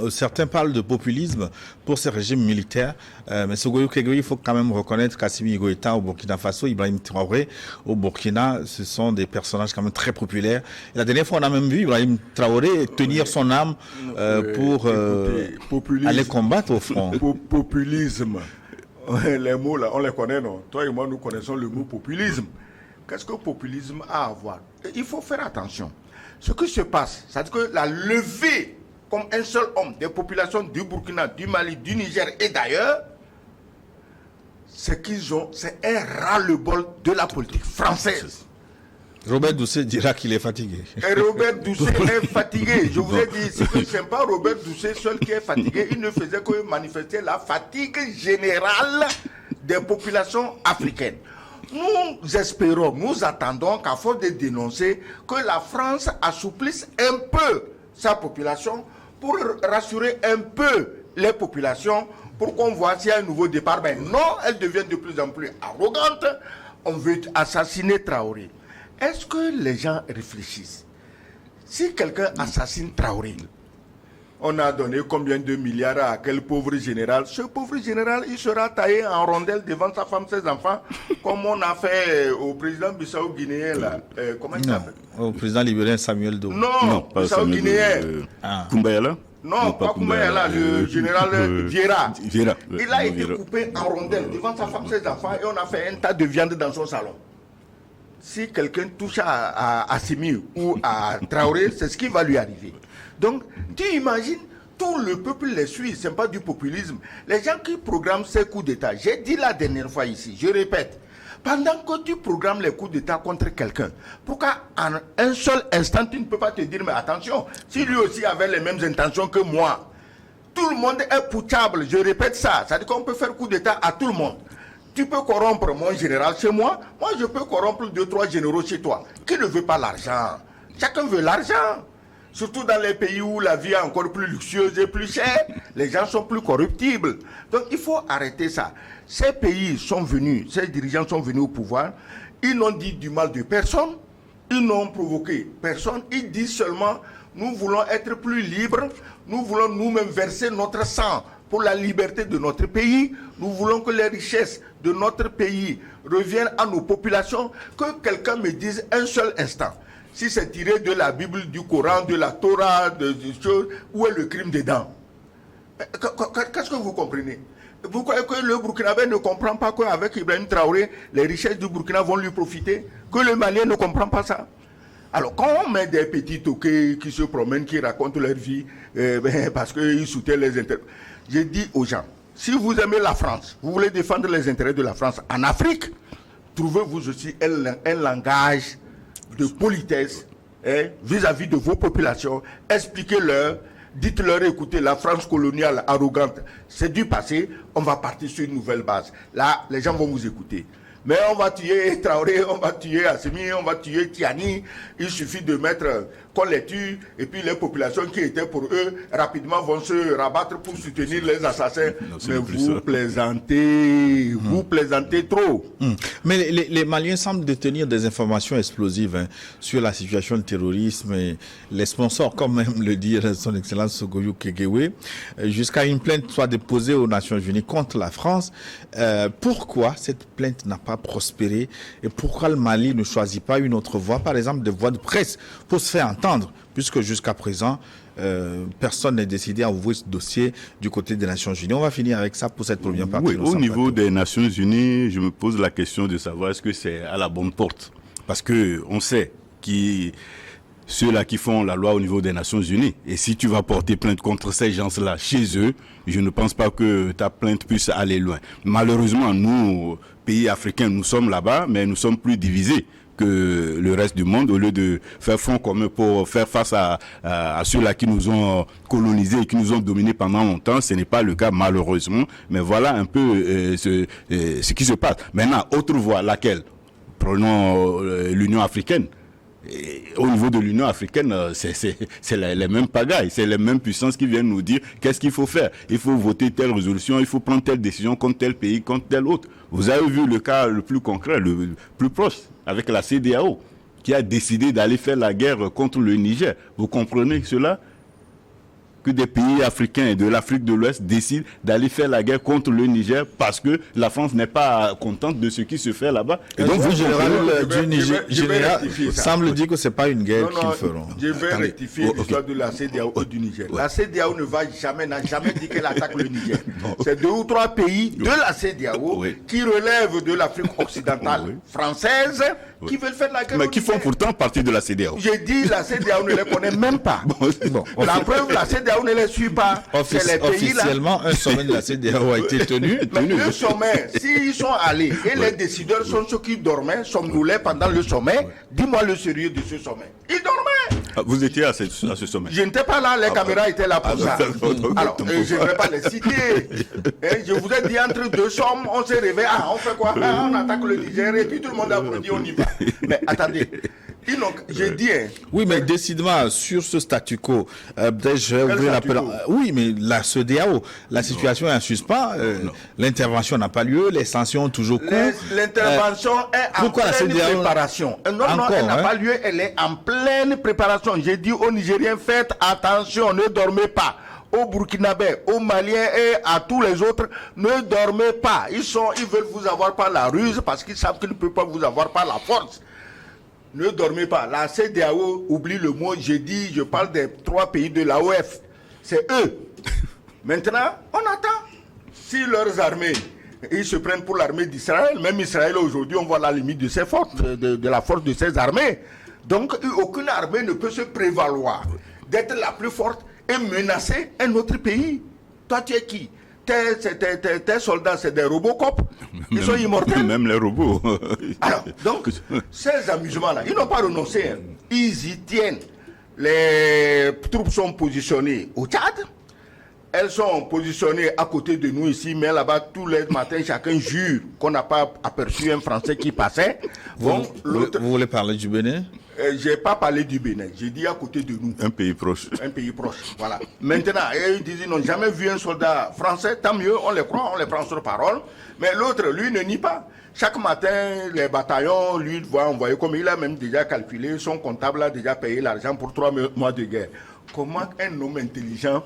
Certains parlent de populisme pour ces régimes militaires, mais il faut quand même reconnaître qu'Assimi Goïta au Burkina Faso, Ibrahim Traoré au Burkina, ce sont des personnages quand même très populaires. Et la dernière fois, on a même vu Ibrahim Traoré tenir son âme pour aller combattre au front. Populisme. Les mots là, on les connaît, non? Toi et moi, nous connaissons le mot populisme. Qu'est-ce que populisme a à voir? Il faut faire attention. Ce qui se passe, c'est que la levée, comme un seul homme, des populations du Burkina, du Mali, du Niger et d'ailleurs, c'est un ras-le-bol de la politique française. Robert Doucet dira qu'il est fatigué. Et Robert Doucet est fatigué. Je vous ai dit, ce n'est pas Robert Doucet seul qui est fatigué. Il ne faisait que manifester la fatigue générale des populations africaines. Nous espérons, nous attendons qu'à force de dénoncer, que la France assouplisse un peu sa population pour rassurer un peu les populations pour qu'on voit s'il y a un nouveau départ. Mais non, elle devient de plus en plus arrogante. On veut assassiner Traoré. Est-ce que les gens réfléchissent? Si quelqu'un assassine Traoré, on a donné combien de milliards à quel pauvre général? Ce pauvre général, il sera taillé en rondelles devant sa femme, ses enfants, comme on a fait au président Bissau-Guinéen. Comment il s'appelle? Au président libérien Samuel Doe. Non, Bissau-Guinéen. Kumbaya. Non, pas Kumbaya, le général Vieira. Il a été Vieira. coupé en rondelles devant sa femme, ses enfants, et on a fait un tas de viande dans son salon. Si quelqu'un touche à Assimi ou à Traoré, c'est ce qui va lui arriver. Donc, tu imagines, tout le peuple les suit, ce n'est pas du populisme. Les gens qui programment ces coups d'État, j'ai dit la dernière fois ici, je répète, pendant que tu programmes les coups d'État contre quelqu'un, pourquoi en un seul instant tu ne peux pas te dire, mais attention, si lui aussi avait les mêmes intentions que moi, tout le monde est putschable, je répète ça, ça veut dire qu'on peut faire coup d'État à tout le monde. Tu peux corrompre mon général chez moi, moi je peux corrompre 2-3 généraux chez toi. Qui ne veut pas l'argent? Chacun veut l'argent. Surtout dans les pays où la vie est encore plus luxueuse et plus chère, les gens sont plus corruptibles. Donc il faut arrêter ça. Ces pays sont venus, ces dirigeants sont venus au pouvoir, ils n'ont dit du mal de personne, ils n'ont provoqué personne, ils disent seulement, nous voulons être plus libres, nous voulons nous-mêmes verser notre sang pour la liberté de notre pays, nous voulons que les richesses de notre pays reviennent à nos populations, que quelqu'un me dise un seul instant. Si c'est tiré de la Bible, du Coran, de la Torah, de choses, où est le crime dedans? Qu'est-ce que vous comprenez? Vous croyez que le Burkinabé ne comprend pas qu'avec Ibrahim Traoré, les richesses du Burkina vont lui profiter? Que le Malien ne comprend pas ça? Alors, quand on met des petits toqués qui se promènent, qui racontent leur vie, parce qu'ils soutiennent les intérêts, je dis aux gens, si vous aimez la France, vous voulez défendre les intérêts de la France en Afrique, trouvez-vous aussi un langage de politesse vis-à-vis de vos populations, expliquez-leur, dites-leur, écoutez, la France coloniale arrogante, c'est du passé, on va partir sur une nouvelle base. Là, les gens vont vous écouter. Mais on va tuer Traoré, on va tuer Assimi, on va tuer Tiani. Il suffit de mettre qu'on les tue et puis les populations qui étaient pour eux rapidement vont se rabattre pour soutenir les assassins. Non, mais vous plaisantez trop. Mais les Maliens semblent détenir des informations explosives sur la situation du terrorisme et les sponsors, comme même le dit son Excellence Sogoyou Kegewe, jusqu'à une plainte soit déposée aux Nations Unies contre la France. Pourquoi cette plainte n'a pas prospéré et pourquoi le Mali ne choisit pas une autre voie, par exemple des voies de presse, pour se faire entendre, puisque jusqu'à présent, personne n'est décidé à ouvrir ce dossier du côté des Nations Unies. On va finir avec ça pour cette première partie. Oui, au niveau des Nations Unies, je me pose la question de savoir est-ce que c'est à la bonne porte. Parce que on sait ceux-là qui font la loi au niveau des Nations Unies. Et si tu vas porter plainte contre ces gens-là chez eux, je ne pense pas que ta plainte puisse aller loin. Malheureusement, nous, pays africains, nous sommes là-bas, mais nous sommes plus divisés que le reste du monde. Au lieu de faire front commun pour faire face à ceux-là qui nous ont colonisés et qui nous ont dominés pendant longtemps, ce n'est pas le cas malheureusement. Mais voilà un peu ce qui se passe. Maintenant, autre voie, laquelle? Prenons l'Union africaine. Et au niveau de l'Union africaine, c'est les mêmes pagailles, c'est les mêmes puissances qui viennent nous dire qu'est-ce qu'il faut faire. Il faut voter telle résolution, il faut prendre telle décision contre tel pays, contre tel autre. Vous avez vu le cas le plus concret, le plus proche, avec la CEDEAO, qui a décidé d'aller faire la guerre contre le Niger. Vous comprenez cela? Que des pays africains et de l'Afrique de l'Ouest décident d'aller faire la guerre contre le Niger parce que la France n'est pas contente de ce qui se fait là-bas. Et donc, le général du Niger semble dire que ce n'est pas une guerre qu'ils feront. Je vais rectifier l'histoire de la CEDEAO du Niger. La CEDEAO n'a jamais dit qu'elle attaque le Niger. C'est 2 ou 3 pays de la CEDEAO qui relèvent de l'Afrique occidentale française qui veulent faire la guerre. Mais qui font pourtant partie de la CEDEAO. J'ai dit la CEDEAO ne les connaît même pas. La preuve, la CEDEAO on ne les suit pas. Officiellement, un sommet de la CEDEAO a été tenu. Le sommet, s'ils sont allés et les décideurs sont ceux qui dormaient, sommes-nous là pendant le sommet? Dis-moi le sérieux de ce sommet. Ils dormaient. Vous étiez à ce sommet. Je n'étais pas là, les caméras étaient là pour ça. d'accord. Alors, je ne vais pas les citer. Je vous ai dit, entre deux sommes, on s'est réveillé. Ah, on fait quoi? Ah, on attaque le Niger et puis tout le monde applaudit, on y va. Mais attendez. J'ai dit... Oui, mais décidément, sur ce statu quo, peut-être je vais ouvrir l'appel. Oui, mais la CEDEAO, la situation est en suspens. L'intervention n'a pas lieu, les sanctions ont toujours cours. L'intervention est en pleine préparation. Non, elle n'a pas lieu, elle est en pleine préparation. J'ai dit aux Nigériens, faites attention, ne dormez pas. Aux Burkinabés, aux Maliens et à tous les autres, ne dormez pas. Ils veulent vous avoir par la ruse parce qu'ils savent qu'ils ne peuvent pas vous avoir par la force. Ne dormez pas. La CEDEAO, oublie le mot, je parle des 3 pays de l'AOF. C'est eux. Maintenant, on attend. Si leurs armées, ils se prennent pour l'armée d'Israël, même Israël aujourd'hui, on voit la limite de ses forces, de la force de ses armées. Donc, aucune armée ne peut se prévaloir d'être la plus forte et menacer un autre pays. Toi, tu es qui? Tes soldats, c'est des Robocop. Ils sont immortels. Même les robots. Alors, donc, ces amusements-là, ils n'ont pas renoncé. Hein. Ils y tiennent. Les troupes sont positionnées au Tchad. Elles sont positionnées à côté de nous ici, mais là-bas, tous les matins, chacun jure qu'on n'a pas aperçu un Français qui passait. Vous voulez parler du Bénin? Je n'ai pas parlé du Bénin, j'ai dit à côté de nous. Un pays proche. Un pays proche, voilà. Maintenant, ils disent qu'ils n'ont jamais vu un soldat français, tant mieux, on les croit, on les prend sur parole. Mais l'autre, lui, ne nie pas. Chaque matin, les bataillons, lui, voient envoyer, comme il a même déjà calculé, son comptable a déjà payé l'argent pour 3 mois de guerre. Comment un homme intelligent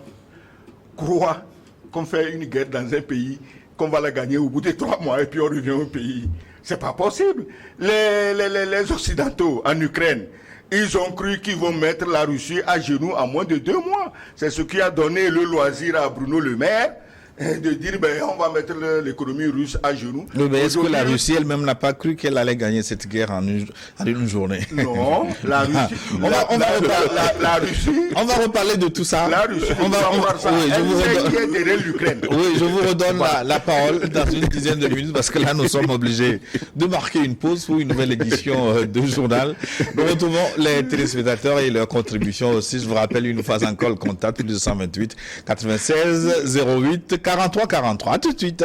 croit qu'on fait une guerre dans un pays, qu'on va la gagner au bout de 3 mois et puis on revient au pays? C'est pas possible. Les Occidentaux en Ukraine, ils ont cru qu'ils vont mettre la Russie à genoux en moins de 2 mois. C'est ce qui a donné le loisir à Bruno Le Maire de dire on va mettre l'économie russe à genoux. Mais est-ce que la Russie elle-même n'a pas cru qu'elle allait gagner cette guerre en une journée? Non, la Russie. La Russie. On va reparler de tout ça. La Russie. On va voir ça. Oui, je vous redonne la parole dans une dizaine de minutes parce que là nous sommes obligés de marquer une pause pour une nouvelle édition de journal. Nous retrouvons les téléspectateurs et leurs contributions aussi. Je vous rappelle une fois encore le contact plus 228 96 08 43 43. À tout de suite.